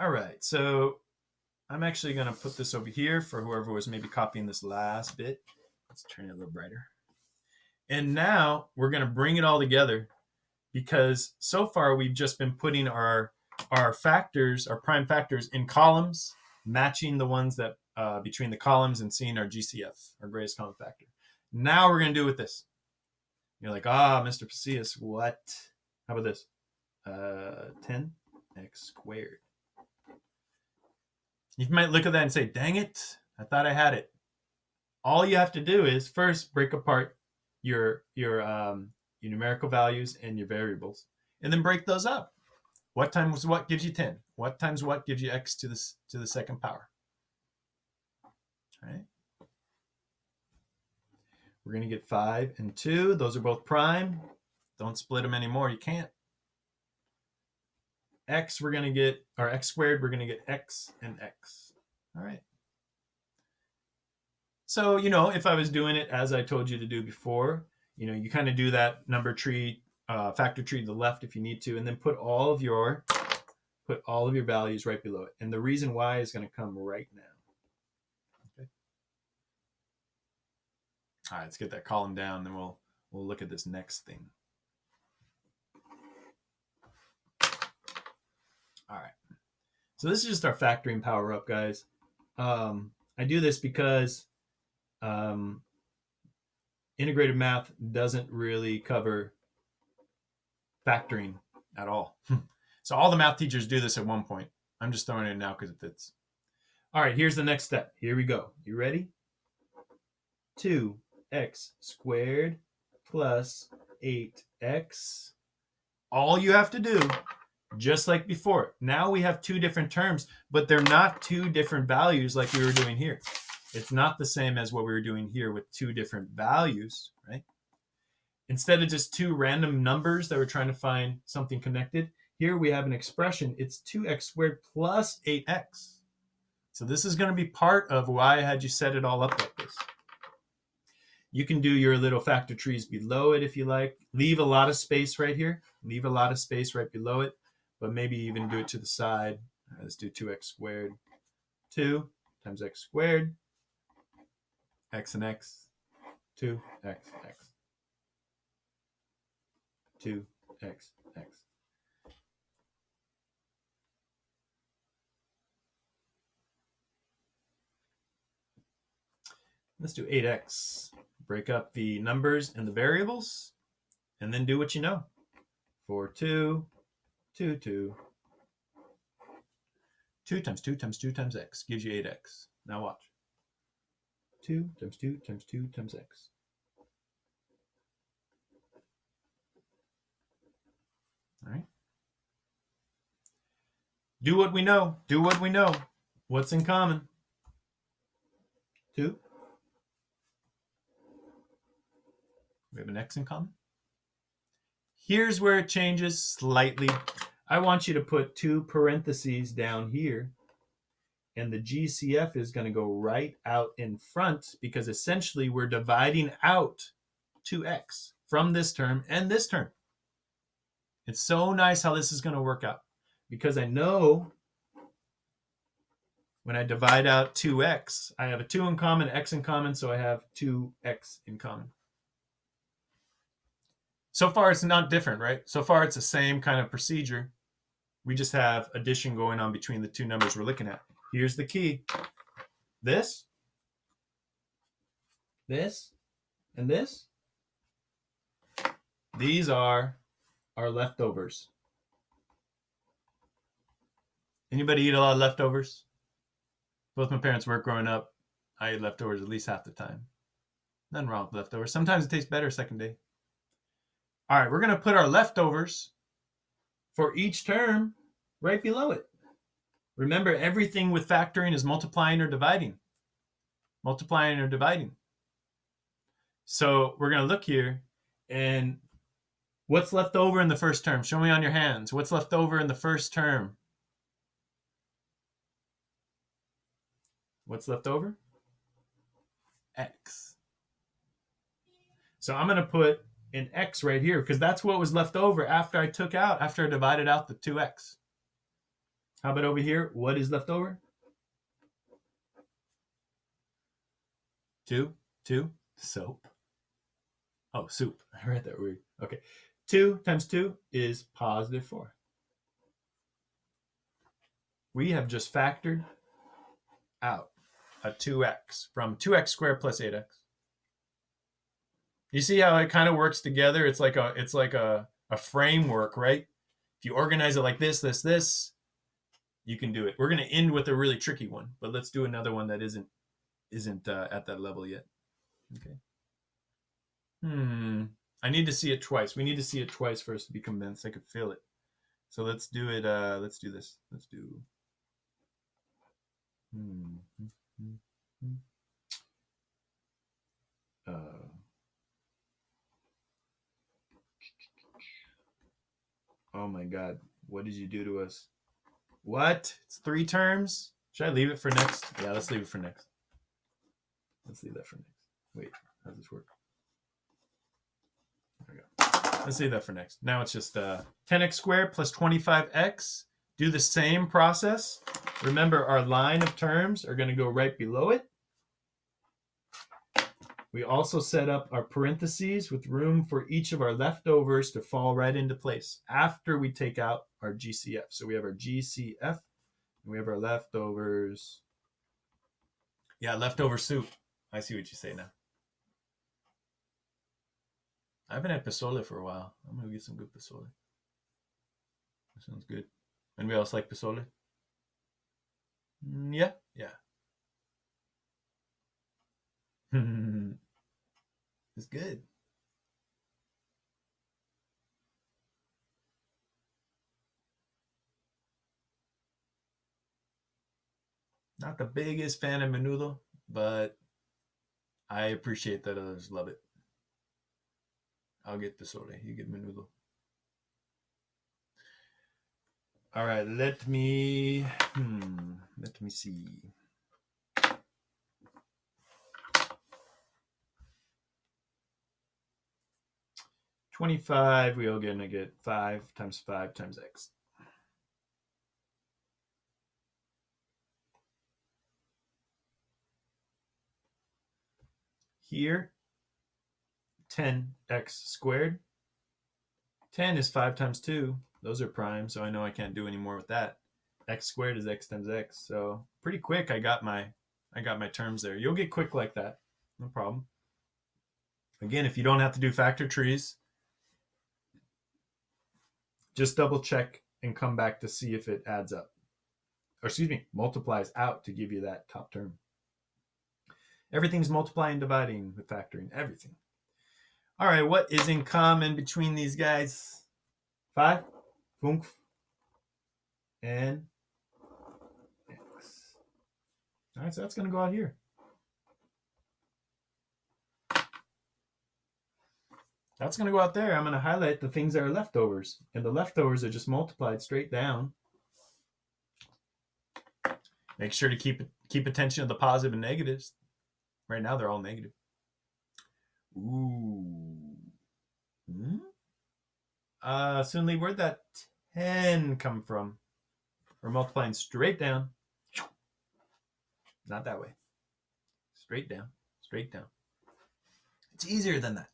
All right, so I'm actually going to put this over here for whoever was maybe copying this last bit. Let's turn it a little brighter. And now we're going to bring it all together because so far we've just been putting our factors, our prime factors, in columns, matching the ones that between the columns and seeing our GCF, our greatest common factor. Now we're going to do with this. You're like, Mr. Pasillas, what? How about this? 10x squared. You might look at that and say, dang it, I thought I had it. All you have to do is first break apart your numerical values and your variables, and then break those up. What times what gives you 10? What times what gives you x to the second power? All right. We're going to get 5 and 2. Those are both prime. Don't split them anymore. You can't. X, we're going to get, or x squared, we're going to get x and x. All right. So, if I was doing it as I told you to do before, you kind of do that number tree, factor tree to the left if you need to, and then put all of your values right below it. And the reason why is going to come right now. Okay. All right, let's get that column down, then we'll look at this next thing. All right. So this is just our factoring power up, guys. I do this because integrated math doesn't really cover factoring at all. So all the math teachers do this at one point. I'm just throwing it in now because it fits. All right, here's the next step. Here we go. You ready? 2x squared plus 8x. All you have to do, just like before. Now we have two different terms, but they're not two different values like we were doing here. It's not the same as what we were doing here with two different values, right? Instead of just two random numbers that we're trying to find something connected, here we have an expression. It's 2x squared plus 8x. So this is going to be part of why I had you set it all up like this. You can do your little factor trees below it if you like. Leave a lot of space right here. Leave a lot of space right below it, but maybe even do it to the side. Let's do 2x squared. 2 times x squared. X and x. 2x, x. 2x, x. Let's do 8x. Break up the numbers and the variables, and then do what you know. 4, 2, 2, 2. 2 times 2 times 2 times x gives you 8x. Now watch. 2 times 2 times 2 times x. All right. Do what we know. Do what we know. What's in common? 2. We have an x in common. Here's where it changes slightly. I want you to put 2 parentheses down here, and the GCF is going to go right out in front because essentially we're dividing out 2x from this term and this term. It's so nice how this is going to work out because I know when I divide out 2x, I have a 2 in common, x in common, so I have 2x in common. So far, it's not different, right? So far, it's the same kind of procedure. We just have addition going on between the two numbers we're looking at. Here's the key. This, and this. These are our leftovers. Anybody eat a lot of leftovers? Both my parents worked growing up. I ate leftovers at least half the time. Nothing wrong with leftovers. Sometimes it tastes better second day. All right, we're going to put our leftovers for each term right below it. Remember, everything with factoring is multiplying or dividing. Multiplying or dividing. So we're going to look here, and what's left over in the first term? Show me on your hands. What's left over in the first term? What's left over? X. So I'm going to put an x right here because that's what was left over after I divided out the 2x. How about over here? What is left over? 2, soap. Oh, soup. I read that weird. Okay. 2 times 2 is positive 4. We have just factored out a 2x from 2x squared plus 8x. You see how it kind of works together? It's like a framework, right? If you organize it like this, you can do it. We're going to end with a really tricky one, but let's do another one that isn't at that level yet. Okay. I need to see it twice. We need to see it twice for us to be convinced. I could feel it. So let's do it. Let's do this. Let's do. Oh my God. What did you do to us? What? It's 3 terms? Should I leave it for next? Yeah, let's leave it for next. Let's leave that for next. Wait, how does this work? There we go. Let's leave that for next. Now it's just 10x squared plus 25x. Do the same process. Remember, our line of terms are going to go right below it. We also set up our parentheses with room for each of our leftovers to fall right into place after we take out our GCF. So we have our GCF, and we have our leftovers. Yeah, leftover soup. I see what you say now. I haven't had pozole for a while. I'm going to get some good pozole. That sounds good. Anybody else like pozole? Yeah. It's good. Not the biggest fan of menudo, but I appreciate that others love it. I'll get pozole. You get menudo. All right, let me see. 25, we are going to get 5 times 5 times x. Here, 10x squared. 10 is 5 times 2. Those are prime, so I know I can't do any more with that. X squared is x times x. So pretty quick, I got my terms there. You'll get quick like that. No problem. Again, if you don't have to do factor trees, just double check and come back to see if it adds up. Or excuse me, multiplies out to give you that top term. Everything's multiplying, dividing with factoring, everything. All right, what is in common between these guys? 5, funf, and x. All right, so that's going to go out here. That's going to go out there. I'm going to highlight the things that are leftovers. And the leftovers are just multiplied straight down. Make sure to keep attention to the positive and negatives. Right now, they're all negative. Ooh. Sunli, where'd that 10 come from? We're multiplying straight down. Not that way. Straight down. Straight down. It's easier than that.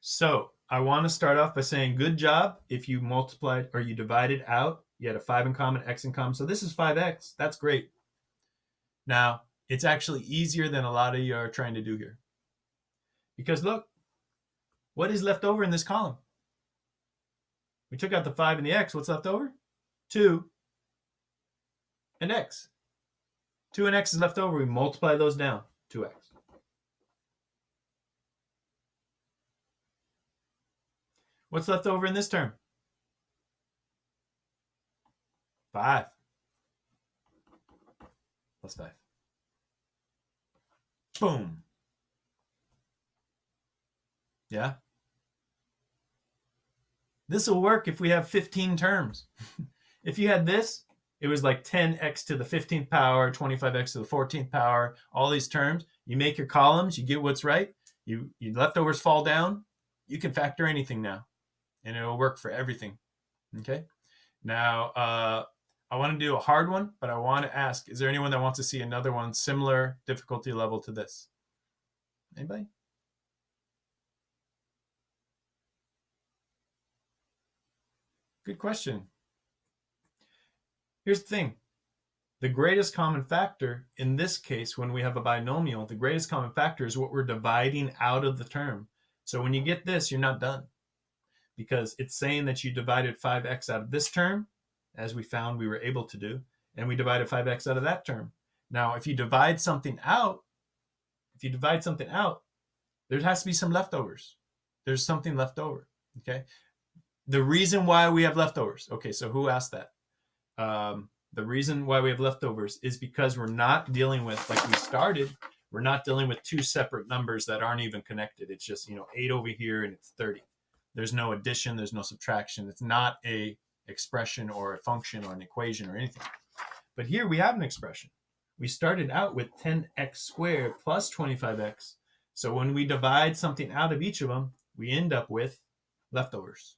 So I want to start off by saying good job if you multiplied or you divided out. You had a 5 in common, x in common. So this is 5x. That's great. Now, it's actually easier than a lot of you are trying to do here. Because look, what is left over in this column? We took out the 5 and the x. What's left over? 2 and x. 2 and x is left over. We multiply those down. 2x. What's left over in this term? 5. Plus 5. Boom. Yeah. This will work if we have 15 terms. If you had this, it was like 10x to the 15th power, 25x to the 14th power, all these terms. You make your columns, you get what's right. Your leftovers fall down. You can factor anything now, and it'll work for everything. Okay. Now, I want to do a hard one, but I want to ask, is there anyone that wants to see another one similar difficulty level to this? Anybody? Good question. Here's the thing. The greatest common factor in this case, when we have a binomial, the greatest common factor is what we're dividing out of the term. So when you get this, you're not done, because it's saying that you divided 5x out of this term, as we found we were able to do, and we divided 5x out of that term. Now, if you divide something out, there has to be some leftovers. There's something left over. Okay. The reason why we have leftovers. Okay, so who asked that? The reason why we have leftovers is because we're not dealing with, like we started, we're not dealing with two separate numbers that aren't even connected. It's just, 8 over here and it's 30. There's no addition, there's no subtraction. It's not a expression or a function or an equation or anything. But here we have an expression. We started out with 10x squared plus 25x. So when we divide something out of each of them, we end up with leftovers.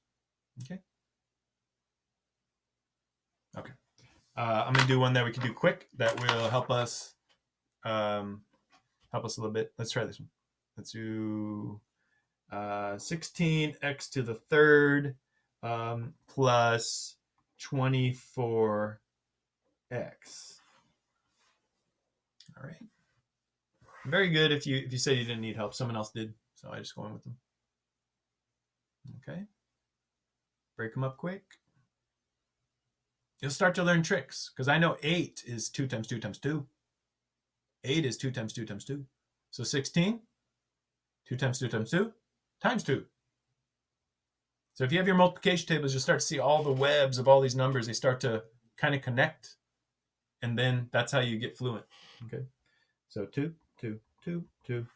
Okay. Okay. I'm going to do one that we can do quick that will help us a little bit. Let's try this one. Let's do 16x to the third plus 24x. All right. Very good if you said you didn't need help. Someone else did, so I just go in with them. Okay. Break them up quick. You'll start to learn tricks, because I know 8 is 2 times 2 times 2. 8 is 2 times 2 times 2. So 16, 2 times 2 times 2, times 2. So if you have your multiplication tables, you'll start to see all the webs of all these numbers. They start to kind of connect, and then that's how you get fluent. Okay. So 2, 2, 2, 2.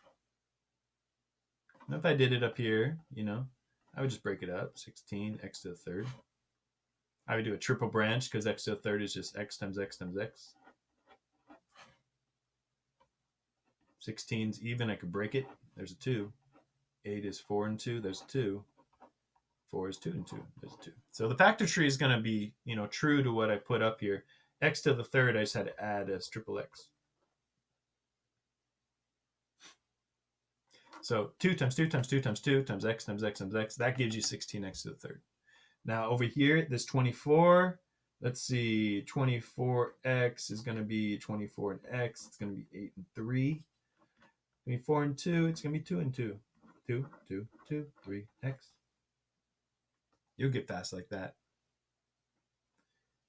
Now if I did it up here, I would just break it up. 16, x to the third. I would do a triple branch, because x to the third is just x times x times x. 16's even. I could break it. There's a 2. 8 is 4 and 2. There's a 2. 4 is 2 and 2. There's a 2. So the factor tree is going to be, true to what I put up here. X to the third, I just had to add as triple x. So 2 times 2 times 2 times 2 times x times x times x. That gives you 16x to the third. Now over here, this 24, let's see, 24x is going to be 24 and x. It's going to be 8 and 3. 24 and 2, it's going to be 2 and 2. 2, 2, 2, 3, x. You'll get fast like that.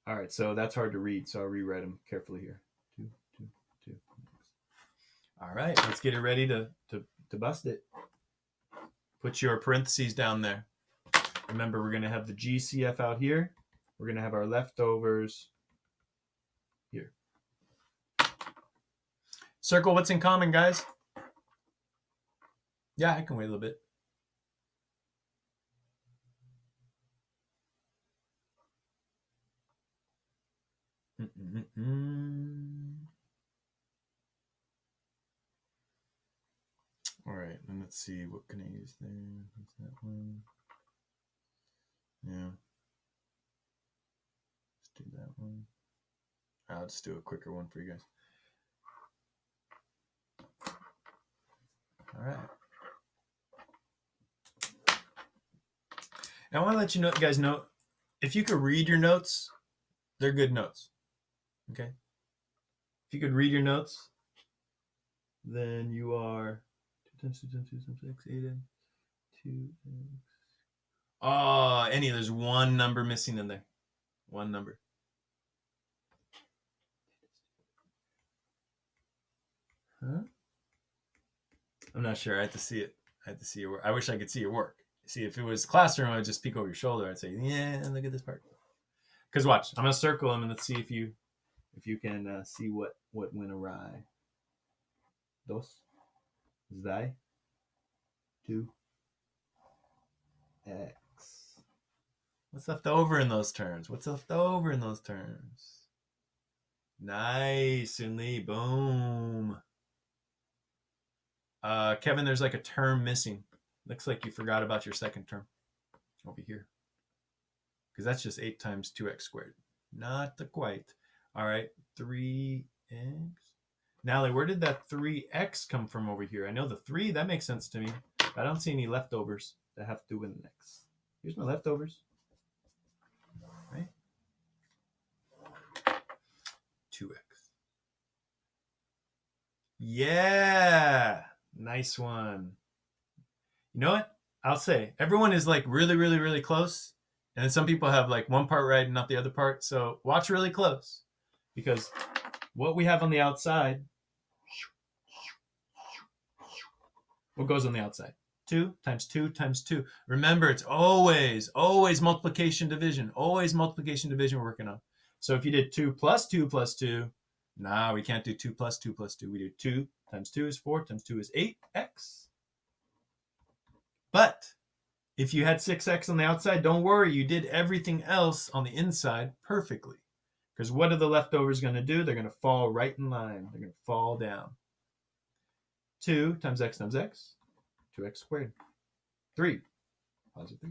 All right, so that's hard to read, so I'll rewrite them carefully here. 2, 2, 2, x. All right, let's get it ready to bust it. Put your parentheses down there. Remember, we're going to have the GCF out here. We're going to have our leftovers here. Circle what's in common, guys. Yeah, I can wait a little bit. All right, and let's see, what can I use there? What's that one? Yeah. Let's do that one. I'll just do a quicker one for you guys. All right. And I want to let you guys know, if you could read your notes, they're good notes. Okay? If you could read your notes, then you are 2 times 2 times 2 times x, 8x, 2x. Oh, there's one number missing in there. One number. Huh? I'm not sure. I have to see it. I have to see your work. I wish I could see your work. See, if it was classroom, I would just peek over your shoulder. I'd say, yeah, look at this part. Because watch, I'm going to circle them, and let's see if you can see what went awry. 2, xi, 2, x. What's left over in those terms? What's left over in those terms? Nice, Sunli. Boom. Kevin, there's like a term missing. Looks like you forgot about your second term over here. because that's just 8 times 2x squared. Not quite. All right, 3x. Natalie, where did that 3x come from over here? I know the 3, that makes sense to me. I don't see any leftovers that have to do with an x. Here's my leftovers. Right? 2x. Yeah, nice one. You know what? I'll say everyone is like really, really, really close. And then some people have like one part right and not the other part. So watch really close, because what we have on the outside, what goes on the outside? 2 times 2 times 2. Remember, it's always multiplication division. Always multiplication division we're working on. So if you did 2 plus 2 plus 2, nah, we can't do 2 plus 2 plus 2. We do 2 times 2 is 4 times 2 is 8x. But if you had 6x on the outside, don't worry. You did everything else on the inside perfectly. Because what are the leftovers going to do? They're going to fall right in line. They're going to fall down. 2 times x, 2x squared. 3, positive 3.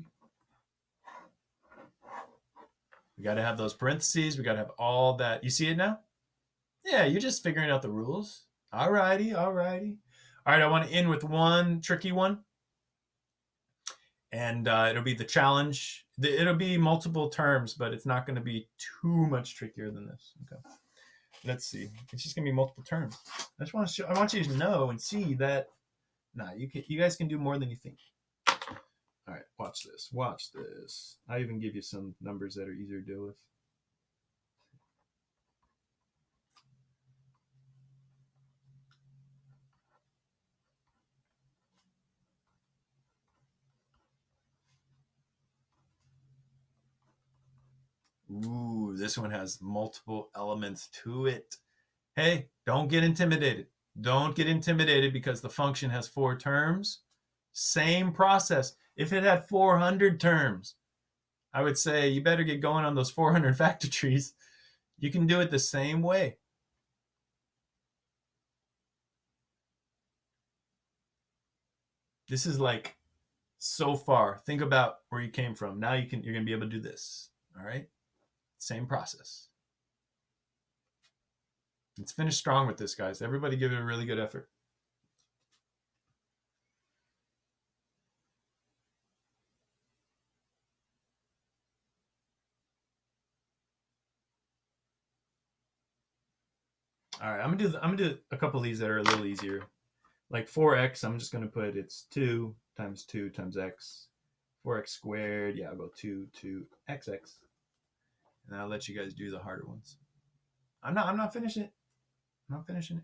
We got to have those parentheses. We got to have all that. You see it now? Yeah, you're just figuring out the rules. All righty. All right, I want to end with one tricky one. And it'll be the challenge. It'll be multiple terms, but it's not going to be too much trickier than this. Okay. Let's see. It's just going to be multiple terms. I just want to show, I want you to know and see that, you guys can do more than you think. All right, watch this. Watch this. I even give you some numbers that are easier to deal with. Ooh, this one has multiple elements to it. Hey, don't get intimidated. Don't get intimidated because the function has 4 terms. Same process. If it had 400 terms, I would say you better get going on those 400 factor trees. You can do it the same way. This is like so far. Think about where you came from. Now you're going to be able to do this. All right? Same process. Let's finish strong with this, guys. Everybody give it a really good effort. All right, I'm gonna do a couple of these that are a little easier. Like 4x, I'm just gonna put it's 2 times x. 4x squared, yeah, I'll go 2 xx. And I'll let you guys do the harder ones. I'm not finishing it. I'm not finishing it.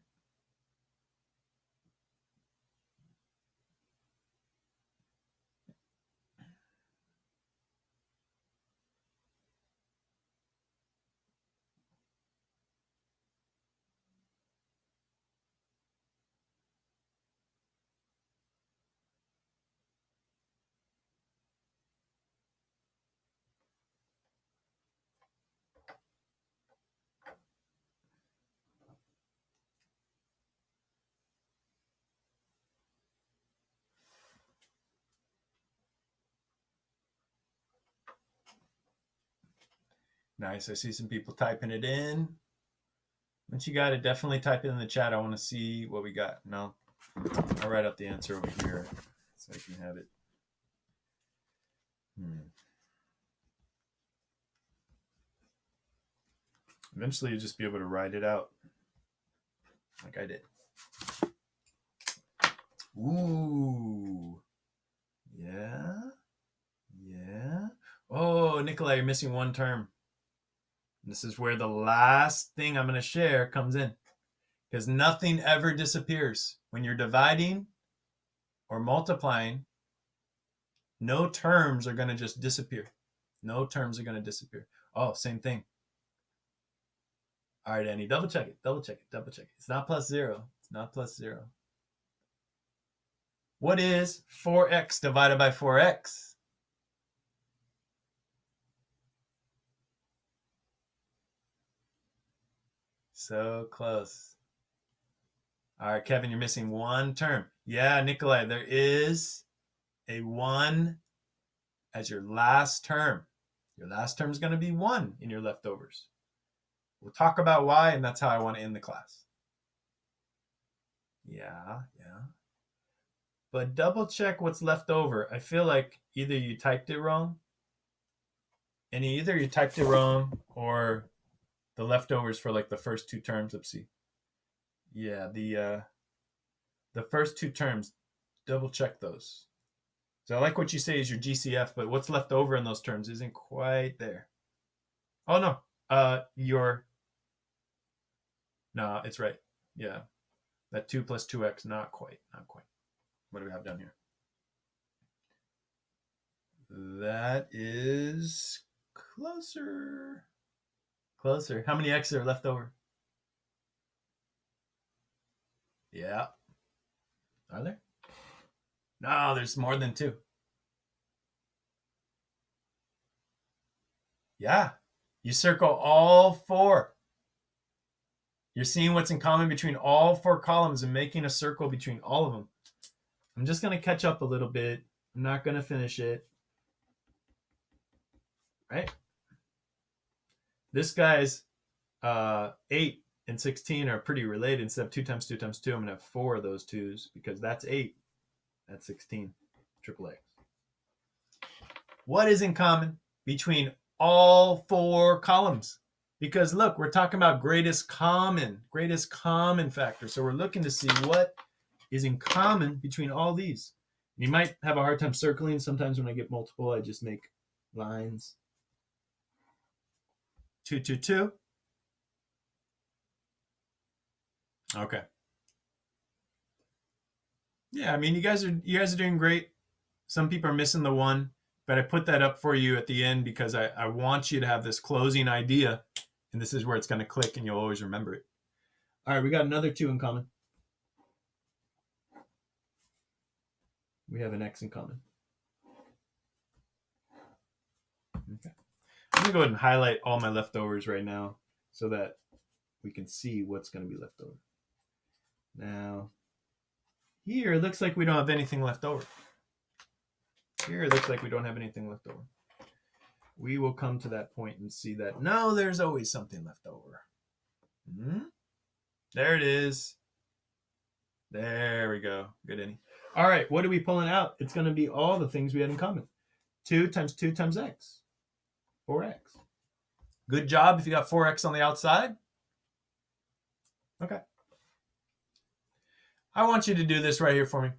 Nice. I see some people typing it in. Once you got it, definitely type it in the chat. I want to see what we got. No, I'll write out the answer over here so I can have it. Eventually, you'll just be able to write it out like I did. Ooh. Yeah. Yeah. Oh, Nikolai, you're missing one term. This is where the last thing I'm going to share comes in, because nothing ever disappears. When you're dividing or multiplying, no terms are going to just disappear. No terms are going to disappear. Oh, same thing. All right, Annie, double check it. Double check it. Double check it. It's not plus 0. It's not plus 0. What is 4x divided by 4x? So close. All right, Kevin, you're missing one term. Yeah, Nikolai, there is a 1 as your last term. Your last term is going to be 1 in your leftovers. We'll talk about why, and that's how I want to end the class. Yeah. But double check what's left over. I feel like either you typed it wrong, and either you typed it wrong or the leftovers for like the first 2 terms. Let's see. Yeah, the first 2 terms, double check those. So I like what you say is your GCF, but what's left over in those terms isn't quite there. Oh no, no, it's right. Yeah, that 2 plus 2x, not quite. What do we have down here? That is closer. How many x's are left over? Yeah. Are there? No, there's more than 2. Yeah. You circle all 4. You're seeing what's in common between all 4 columns and making a circle between all of them. I'm just going to catch up a little bit. I'm not going to finish it. Right? This guy's 8 and 16 are pretty related. Instead of 2 times 2 times 2, I'm going to have 4 of those 2's because that's 8. That's 16. Triple X. What is in common between all 4 columns? Because look, we're talking about greatest common factor. So we're looking to see what is in common between all these. You might have a hard time circling. Sometimes when I get multiple, I just make lines. 2, 2, 2. Okay. Yeah, I mean, you guys are doing great. Some people are missing the 1, but I put that up for you at the end because I want you to have this closing idea, and this is where it's going to click, and you'll always remember it. All right, we got another 2 in common. We have an x in common. Okay. I'm going to go ahead and highlight all my leftovers right now so that we can see what's going to be left over. Now, here it looks like we don't have anything left over. We will come to that point and see that, no, there's always something left over. There it is. There we go. Good, Annie. All right, what are we pulling out? It's going to be all the things we had in common. 2 times 2 times x. 4x. Good job if you got 4x on the outside. Okay. I want you to do this right here for me.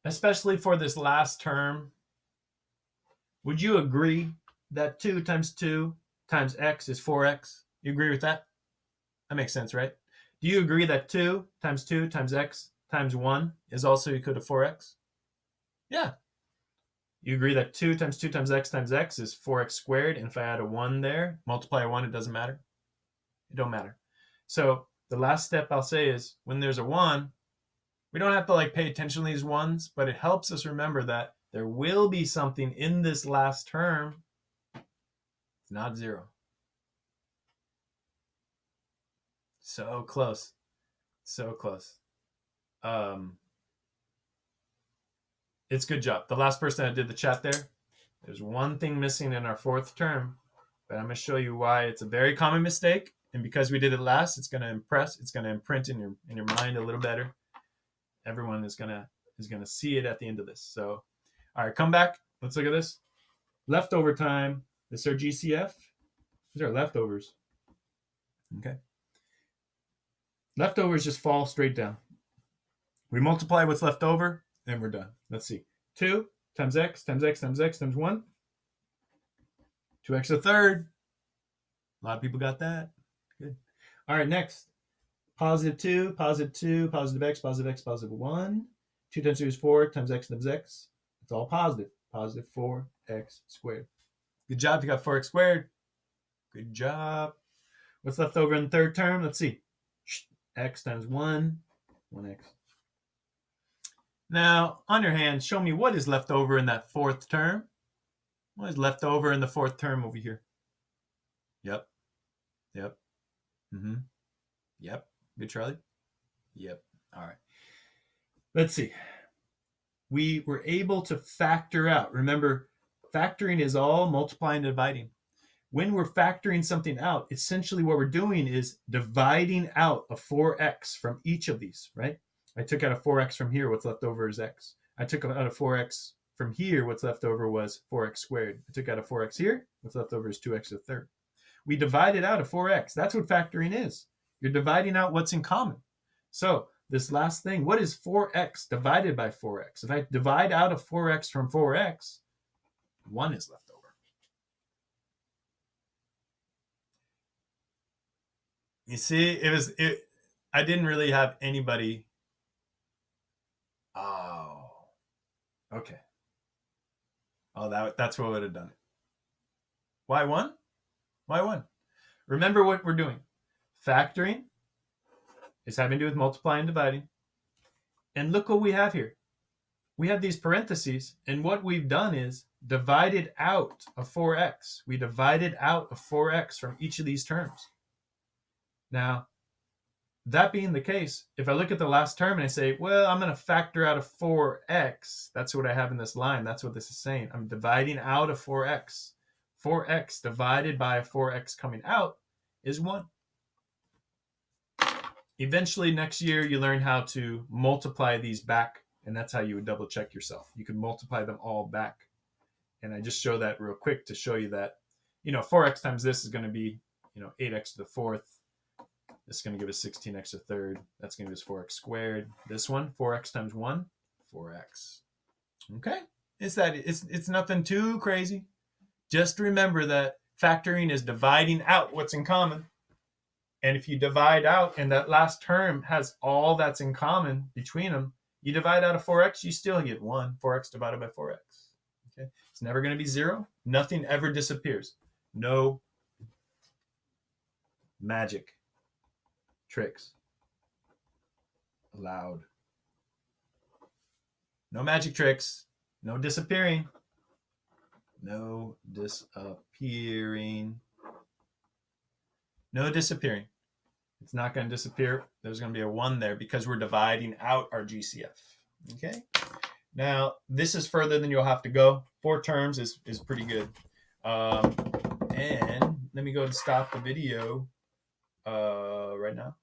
Especially for this last term. Would you agree that 2 times 2 times x is 4x? You agree with that? That makes sense, right? Do you agree that 2 times x times 1 is also equal to 4x? Yeah. You agree that 2 times x is 4x squared, and if I add a 1 there, multiply a 1, it doesn't matter? It don't matter. So the last step I'll say is when there's a 1, we don't have to pay attention to these 1s, but it helps us remember that there will be something in this last term. It's not 0. So close. It's good job. The last person that did the chat there's one thing missing in our 4th term, but I'm going to show you why it's a very common mistake. And because we did it last, it's going to imprint in your mind a little better. Everyone is going to see it at the end of this. So, all right, come back. Let's look at this. Leftover time. This is our GCF. These are leftovers. Okay. Leftovers just fall straight down. We multiply what's left over, and we're done. Let's see. 2 times x times x times x times 1. 2x to the third. A lot of people got that. Good. All right, next. Positive 2, positive 2, positive x, positive 1. 2 times 2 is 4 times x times x. It's all positive. Positive 4x squared. Good job. You got 4x squared. Good job. What's left over in the 3rd term? Let's see. X times 1, 1x. Now, on your hand, show me what is left over in that 4th term. What is left over in the 4th term over here? Yep. Yep. Good, Charlie? Yep. All right. Let's see. We were able to factor out. Remember, Factoring is all multiplying and dividing. When we're factoring something out, essentially what we're doing is dividing out a 4x from each of these, right? I took out a 4x from here. What's left over is x. I took out a 4x from here. What's left over was 4x squared. I took out a 4x here. What's left over is 2x to the third. We divided out a 4x. That's what factoring is. You're dividing out what's in common. So this last thing, what is 4x divided by 4x? If I divide out a 4x from 4x, 1 is left over. You see, I didn't really have anybody. Oh, okay. Oh, that's what would have done it. Why 1? Why 1? Remember what we're doing. Factoring is having to do with multiplying and dividing. And look what we have here. We have these parentheses, and what we've done is divided out a 4x. We divided out a 4x from each of these terms. Now, that being the case, if I look at the last term and I say, well, I'm going to factor out a 4x, that's what I have in this line. That's what this is saying. I'm dividing out a 4x. 4x divided by a 4x coming out is 1. Eventually, next year, you learn how to multiply these back, and that's how you would double check yourself. You can multiply them all back. And I just show that real quick to show you that, 4x times this is going to be, 8x to the fourth. This is going to give us 16x to the third. That's going to give us 4x squared. This one, 4x times 1, 4x. Okay? It's nothing too crazy. Just remember that factoring is dividing out what's in common. And if you divide out and that last term has all that's in common between them, you divide out a 4x, you still get 1. 4x divided by 4x. Okay? It's never going to be 0. Nothing ever disappears. No magic tricks allowed. No magic tricks. No disappearing. No disappearing. No disappearing. It's not going to disappear. There's going to be a 1 there because we're dividing out our GCF. Okay? Now, this is further than you'll have to go. 4 terms is pretty good. And let me go and stop the video right now.